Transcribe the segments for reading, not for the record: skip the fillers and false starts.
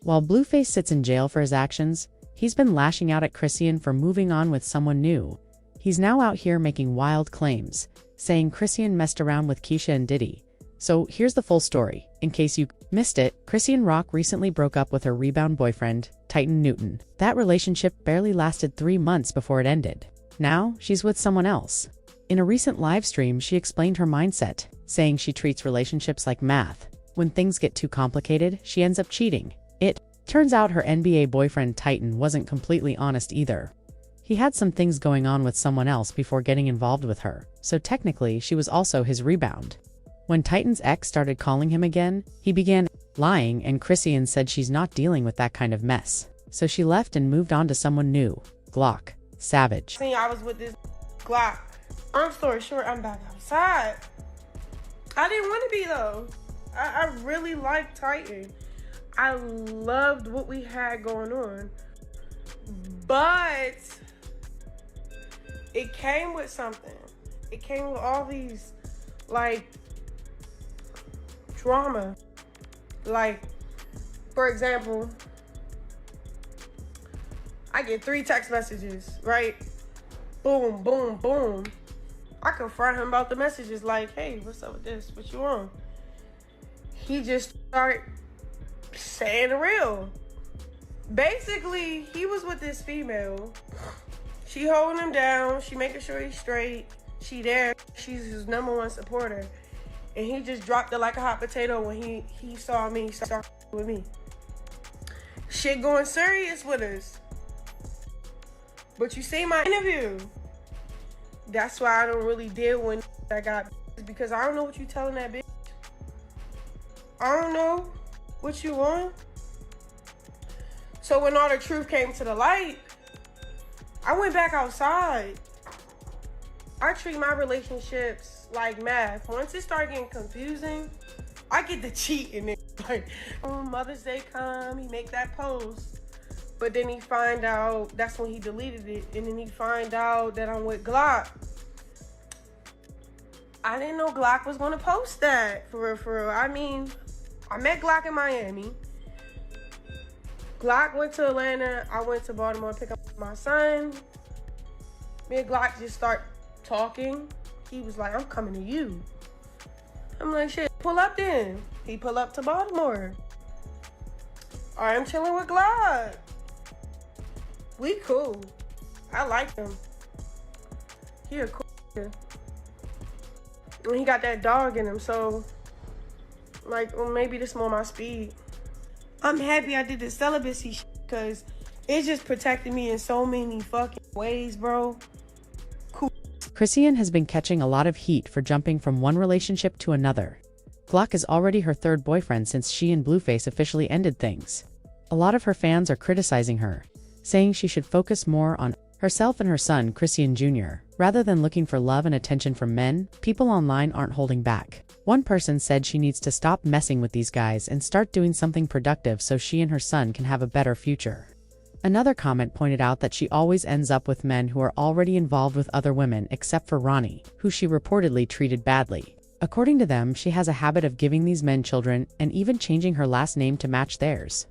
While Blueface sits in jail for his actions, he's been lashing out at Chrisean for moving on with someone new. He's now out here making wild claims, saying Chrisean messed around with Keisha and Diddy. So here's the full story, in case you missed it. Chrisean Rock recently broke up with her rebound boyfriend, Titan Newton. That relationship barely lasted 3 months before it ended. Now, she's with someone else. In a recent live stream, she explained her mindset, saying she treats relationships like math. When things get too complicated, she ends up cheating. It turns out her NBA boyfriend Titan wasn't completely honest either. He had some things going on with someone else before getting involved with her, so technically she was also his rebound. When Titan's ex started calling him again, he began lying, and Chrisean said she's not dealing with that kind of mess. So she left and moved on to someone new, Glock. Savage. I was with this Glock. Long story short, I'm back outside. I didn't want to be though. I really liked Titan. I loved what we had going on. But it came with something. It came with all these, like, drama. Like, for example, I get 3 text messages, right? Boom, boom, boom. I confront him about the messages like, hey, what's up with this? What you on? He just start saying the real. Basically, he was with this female. She holding him down. She making sure he's straight. She there. She's his #1 supporter. And he just dropped it like a hot potato when he saw me. He started with me. Shit going serious with us. But you see my interview. That's why I don't really deal when I got, because I don't know what you telling that bitch. I don't know what you want. So when all the truth came to the light, I went back outside. I treat my relationships like math. Once it started getting confusing, I get to cheating. Like, on Mother's Day come, he make that post. But then he find out, that's when he deleted it. And then he find out that I'm with Glock. I didn't know Glock was gonna post that, for real. I mean, I met Glock in Miami. Glock went to Atlanta. I went to Baltimore to pick up my son. Me and Glock just start talking. He was like, I'm coming to you. I'm like, shit, pull up then. He pull up to Baltimore. All right, I'm chilling with Glock. We cool. I like him. He a cool nigga. And he got that dog in him, so like, well, maybe this more my speed. I'm happy I did this celibacy shit, because it just protected me in so many fucking ways, bro. Cool. Chrisean has been catching a lot of heat for jumping from one relationship to another. Glock is already her 3rd boyfriend since she and Blueface officially ended things. A lot of her fans are criticizing her, saying she should focus more on herself and her son, Chrisean Jr., rather than looking for love and attention from men. People online aren't holding back. One person said she needs to stop messing with these guys and start doing something productive so she and her son can have a better future. Another comment pointed out that she always ends up with men who are already involved with other women except for Ronnie, who she reportedly treated badly. According to them, she has a habit of giving these men children and even changing her last name to match theirs.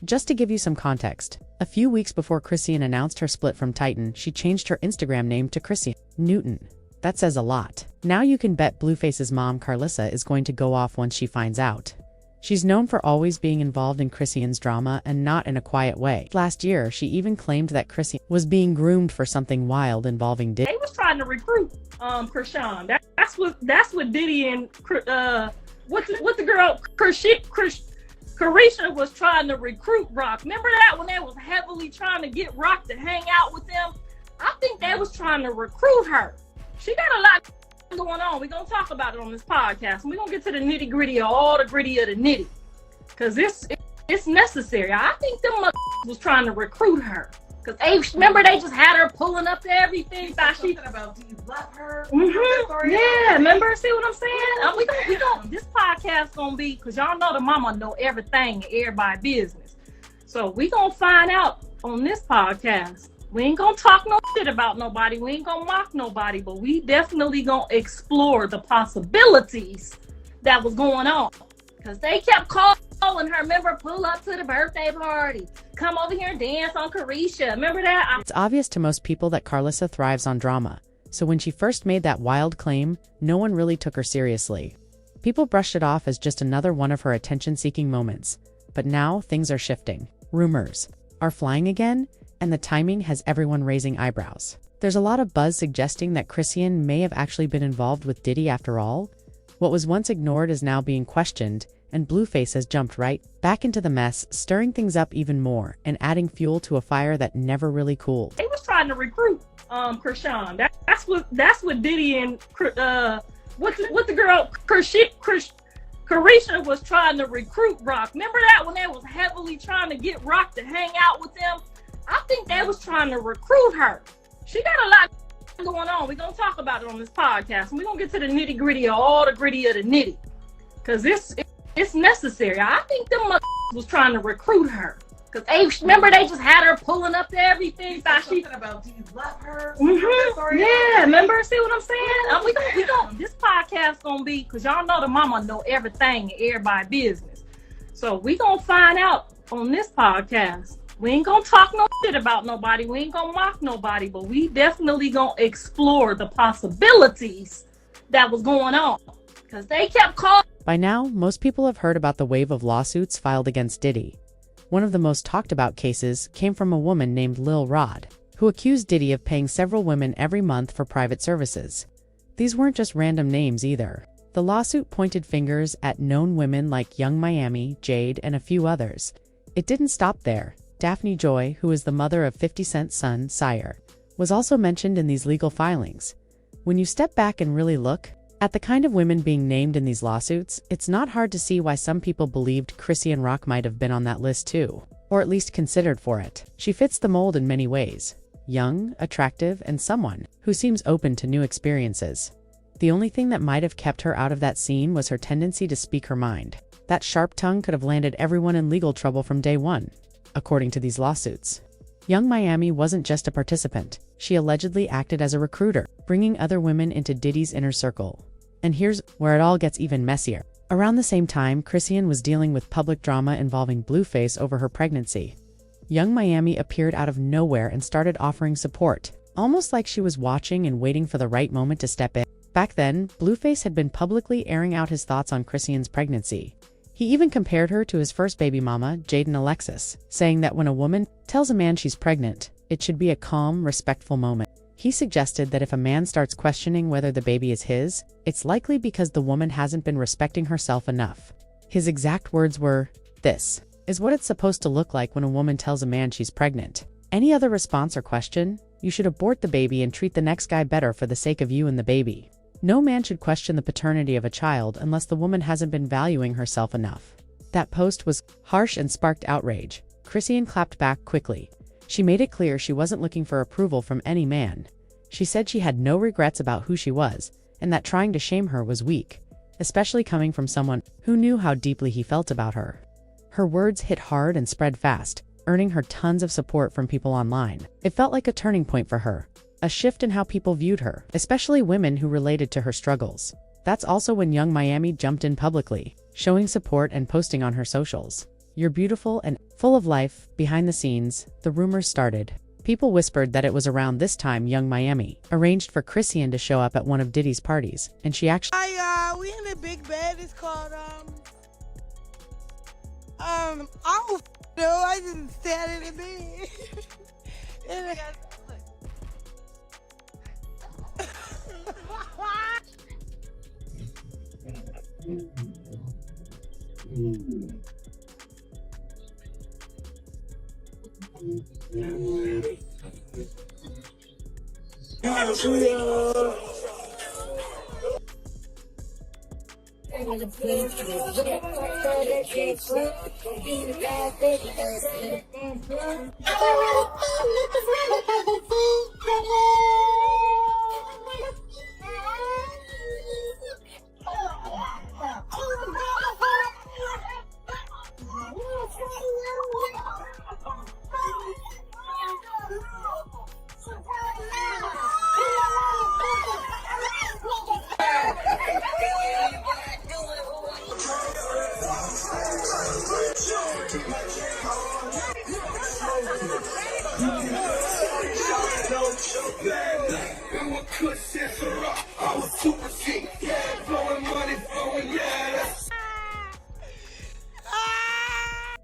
Just to give you some context, a few weeks before Chrisean announced her split from Titan, she changed her Instagram name to Chrisean Newton. That says a lot. Now you can bet Blueface's mom, Carlissa, is going to go off once she finds out. She's known for always being involved in Chrisean's drama and not in a quiet way. Last year, she even claimed that Chrisean was being groomed for something wild involving Diddy. They was trying to recruit Chrisean. That's what Diddy and what the girl Chrisean was trying to recruit Rock. Remember that when they was heavily trying to get Rock to hang out with them? I think they was trying to recruit her. She got a lot going on. We're gonna talk about it on this podcast. We're gonna get to the nitty gritty, of all the gritty of the nitty, because it's necessary. I think them was trying to recruit her, because remember they just had her pulling up to everything. Something about, do you love her? Yeah, remember? See what I'm saying? We gonna this podcast gonna be, because y'all know the mama know everything, everybody business. So we gonna find out on this podcast. We ain't gonna talk no shit about nobody. We ain't gonna mock nobody, but we definitely gonna explore the possibilities that was going on. Because they kept calling and her, remember, pull up to the birthday party. Come over here and dance on Chrisean. Remember that? It's obvious to most people that Carlissa thrives on drama, so when she first made that wild claim, no one really took her seriously. People brushed it off as just another one of her attention-seeking moments. But now, things are shifting. Rumors are flying again, and the timing has everyone raising eyebrows. There's a lot of buzz suggesting that Chrisean may have actually been involved with Diddy after all. What was once ignored is now being questioned, and Blueface has jumped right back into the mess, stirring things up even more and adding fuel to a fire that never really cooled. They was trying to recruit Chrisean. That's what Diddy and what the girl Chrisean was trying to recruit Rock. Remember that when they was heavily trying to get Rock to hang out with them? I think they was trying to recruit her. She got a lot going on. We're gonna talk about it on this podcast, and we're gonna get to the nitty gritty of all the gritty of the nitty, because it's necessary. I think them was trying to recruit her, because remember they just had her pulling up to everything. Something about, do you love her? Yeah, remember? See what I'm saying? We don't. This podcast gonna be, because y'all know the mama know everything and everybody business. So we gonna find out on this podcast. We ain't gonna talk no shit about nobody. We ain't gonna mock nobody, but we definitely gonna explore the possibilities that was going on, because they kept calling. By now, most people have heard about the wave of lawsuits filed against Diddy. One of the most talked about cases came from a woman named Lil Rod, who accused Diddy of paying several women every month for private services. These weren't just random names either. The lawsuit pointed fingers at known women like Young Miami, Jade, and a few others. It didn't stop there. Daphne Joy, who is the mother of 50 Cent's son, Sire, was also mentioned in these legal filings. When you step back and really look at the kind of women being named in these lawsuits, it's not hard to see why some people believed Chrisean Rock might have been on that list too, or at least considered for it. She fits the mold in many ways. Young, attractive, and someone who seems open to new experiences. The only thing that might have kept her out of that scene was her tendency to speak her mind. That sharp tongue could have landed everyone in legal trouble from day one, according to these lawsuits. Young Miami wasn't just a participant. She allegedly acted as a recruiter, bringing other women into Diddy's inner circle. And here's where it all gets even messier. Around the same time, Chrisean was dealing with public drama involving Blueface over her pregnancy. Young Miami appeared out of nowhere and started offering support, almost like she was watching and waiting for the right moment to step in. Back then, Blueface had been publicly airing out his thoughts on Chrisean's pregnancy. He even compared her to his first baby mama, Jaden Alexis, saying that when a woman tells a man she's pregnant, it should be a calm, respectful moment. He suggested that if a man starts questioning whether the baby is his, it's likely because the woman hasn't been respecting herself enough. His exact words were, "This is what it's supposed to look like when a woman tells a man she's pregnant. Any other response or question, you should abort the baby and treat the next guy better for the sake of you and the baby. No man should question the paternity of a child unless the woman hasn't been valuing herself enough." That post was harsh and sparked outrage. Chrisean clapped back quickly. She made it clear she wasn't looking for approval from any man. She said she had no regrets about who she was, and that trying to shame her was weak, especially coming from someone who knew how deeply he felt about her. Her words hit hard and spread fast, earning her tons of support from people online. It felt like a turning point for her, a shift in how people viewed her, especially women who related to her struggles. That's also when Young Miami jumped in publicly, showing support and posting on her socials. "You're beautiful and full of life." Behind the scenes, the rumors started. People whispered that it was around this time Young Miami arranged for Chrisean to show up at one of Diddy's parties, and she actually— we in a big bed. It's called, I don't know. I just sat in the bed. And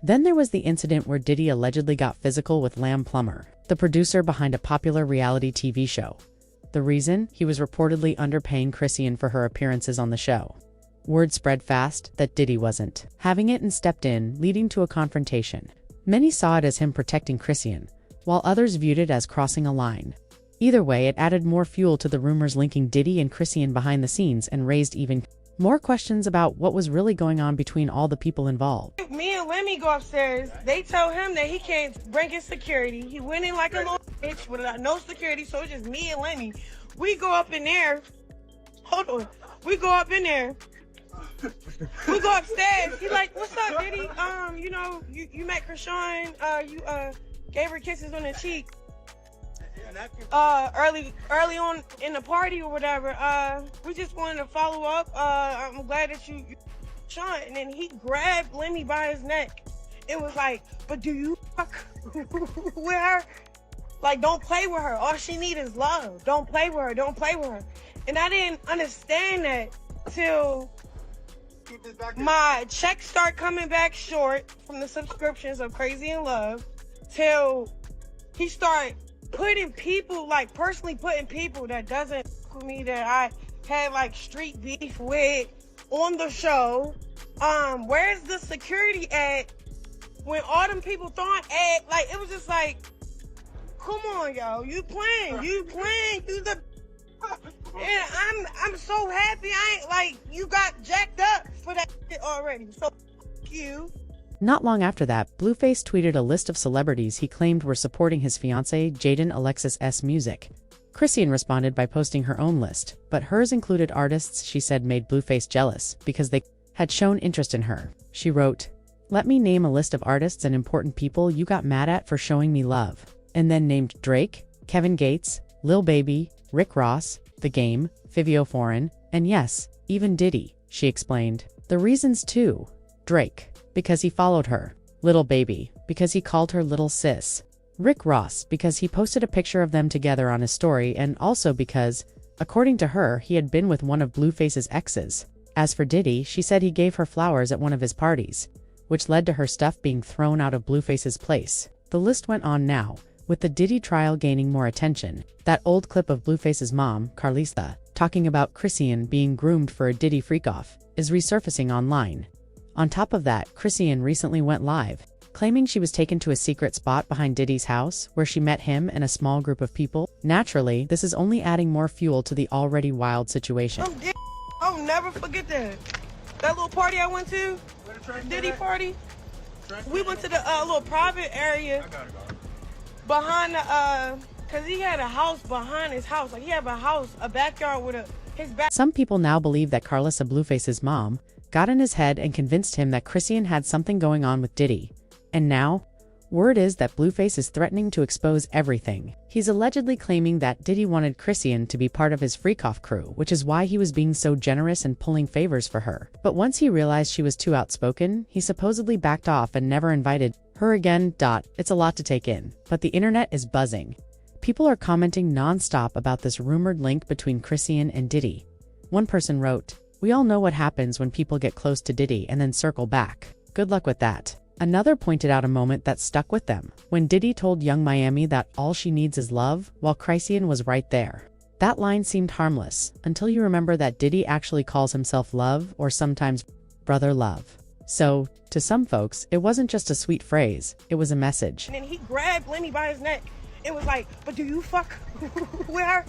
Then there was the incident where Diddy allegedly got physical with Lamb Plummer, the producer behind a popular reality TV show. The reason? He was reportedly underpaying Chrisean for her appearances on the show. Word spread fast that Diddy wasn't having it and stepped in, leading to a confrontation. Many saw it as him protecting Chrisean, while others viewed it as crossing a line. Either way, it added more fuel to the rumors linking Diddy and Chrisean behind the scenes and raised even more questions about what was really going on between all the people involved. Me and Lemmy go upstairs. They tell him that he can't bring his security. He went in like a little bitch with no security, so it's just me and Lemmy. We go up in there. Hold on. We go up in there. We go upstairs. He like, what's up, Diddy? You met Chrisean. You gave her kisses on the cheek. Early on in the party or whatever. We just wanted to follow up. I'm glad that you Sean. And then he grabbed Lemmy by his neck and was like, but do you fuck with her? Like, don't play with her. All she need is love. Don't play with her. Don't play with her. And I didn't understand that till my checks start coming back short from the subscriptions of Crazy in Love, till he started putting people, like personally putting people that doesn't with me, that I had like street beef with on the show. Where's the security at when all them people thought at, like, it was just like, come on, yo, you playing the and I'm so happy I ain't, like, you got jacked up for that shit already, so you. Not long after that, Blueface tweeted a list of celebrities he claimed were supporting his fiancée Jaden Alexis S. music. Chrisean responded by posting her own list, but hers included artists she said made Blueface jealous because they had shown interest in her. She wrote, "Let me name a list of artists and important people you got mad at for showing me love," and then named Drake, Kevin Gates, Lil Baby, Rick Ross, The Game, Fivio Foreign, and yes, even Diddy. She explained the reasons too. Drake, because he followed her. Lil Baby, because he called her little sis. Rick Ross, because he posted a picture of them together on his story, and also because, according to her, he had been with one of Blueface's exes. As for Diddy, she said he gave her flowers at one of his parties, which led to her stuff being thrown out of Blueface's place. The list went on now, with the Diddy trial gaining more attention. That old clip of Blueface's mom, Carlisa, talking about Chrisean being groomed for a Diddy freak-off, is resurfacing online. On top of that, Chrisean recently went live, claiming she was taken to a secret spot behind Diddy's house, where she met him and a small group of people. Naturally, this is only adding more fuel to the already wild situation. I'll never forget that. That little party I went to, Diddy party. We went to the little private area behind the, cause he had a house behind his house. Like, he had a backyard with his back. Some people now believe that Carlisa, Blueface's mom, got in his head and convinced him that Chrisean had something going on with Diddy. And now, word is that Blueface is threatening to expose everything. He's allegedly claiming that Diddy wanted Chrisean to be part of his freak-off crew, which is why he was being so generous and pulling favors for her. But once he realized she was too outspoken, he supposedly backed off and never invited her again. It's a lot to take in, but the internet is buzzing. People are commenting non-stop about this rumored link between Chrisean and Diddy. One person wrote, "We all know what happens when people get close to Diddy and then circle back. Good luck with that." Another pointed out a moment that stuck with them, when Diddy told Young Miami that all she needs is love, while Chrisean was right there. That line seemed harmless, until you remember that Diddy actually calls himself Love, or sometimes Brother Love. So, to some folks, it wasn't just a sweet phrase, it was a message. And then he grabbed Lemmy by his neck and was like, but do you fuck with her?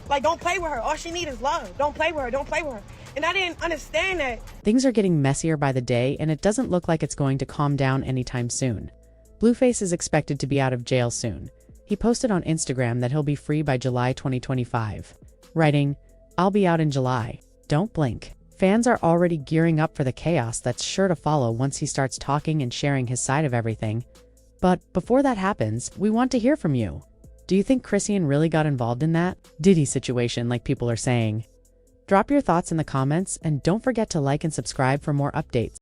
Like, don't play with her. All she need is love. Don't play with her. Don't play with her. And I didn't understand that. Things are getting messier by the day, and it doesn't look like it's going to calm down anytime soon. Blueface is expected to be out of jail soon. He posted on Instagram that he'll be free by July 2025, writing, "I'll be out in July. Don't blink." Fans are already gearing up for the chaos that's sure to follow once he starts talking and sharing his side of everything. But before that happens, we want to hear from you. Do you think Chrisean really got involved in that Diddy situation, like people are saying? Drop your thoughts in the comments, and don't forget to like and subscribe for more updates.